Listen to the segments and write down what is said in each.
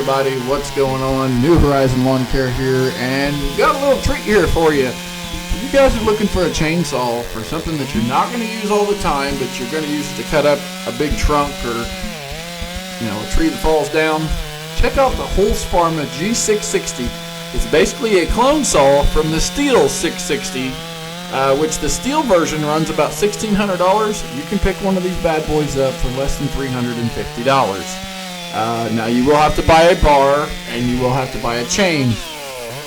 everybody, what's going on? New Horizon Lawn Care here, and got a little treat here for you. If you guys are looking for a chainsaw for something that you're not going to use all the time, but you're going to use it to cut up a big trunk or, you know, a tree that falls down, check out the Holzfforma G660. It's basically a clone saw from the steel 660, which the steel version runs about $1,600. You can pick one of these bad boys up for less than $350. Now you will have to buy a bar and you will have to buy a chain,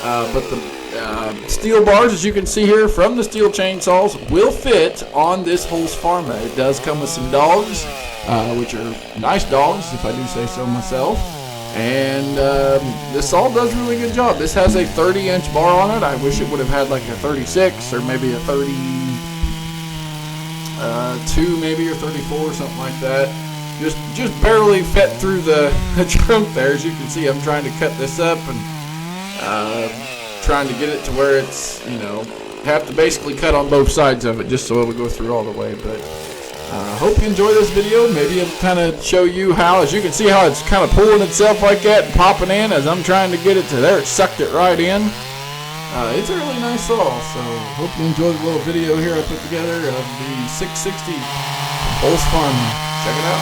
but the steel bars, as you can see here from the steel chainsaws, will fit on this Holzfforma. It does come with some dogs, which are nice dogs if I do say so myself, and this saw does a really good job. This has a 30-inch bar on it. I wish it would have had like a 36 or maybe a 32 maybe, or 34 or something like that. Just barely fit through the trunk there. As you can see, I'm trying to cut this up and trying to get it to where it's, you know, have to basically cut on both sides of it just so it'll go through all the way. But hope you enjoy this video. Maybe it'll kind of show you how, as you can see how it's kind of pulling itself like that and popping in as I'm trying to get it to there. It sucked it right in. It's a really nice saw, so hope you enjoy the little video here I put together of the 660 Holzfforma. Check it out.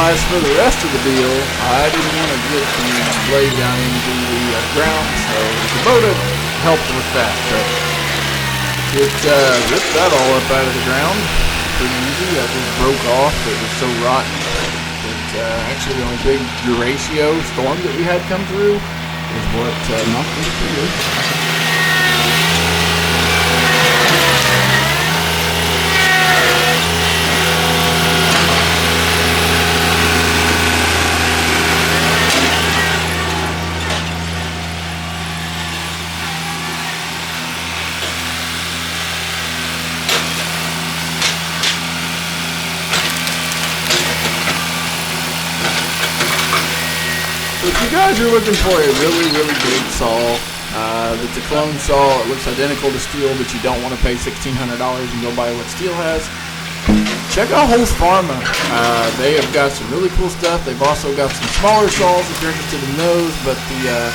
as for the rest of the deal, I didn't want to get the blade down into the ground, so the Kubota helped with that. But it ripped that all up out of the ground pretty easy. That just broke off. It was so rotten. Actually, the only big Duratio storm that we had come through is what knocked it through. If you guys are looking for a really big saw that's a clone saw, it looks identical to steel, but you don't want to pay $1,600 and go buy what steel has, check out Holzfforma. They have got some really cool stuff. They've also got some smaller saws if you're interested in those, but the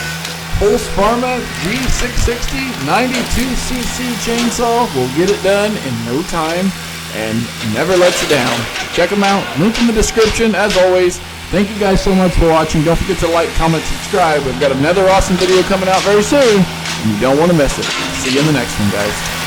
Holzfforma G660 92cc chainsaw will get it done in no time and never lets you down. Check them out. Link in the description. As always, thank you guys so much for watching. Don't forget to like, comment, subscribe. We've got another awesome video coming out very soon, and you don't want to miss it. See you in the next one, guys.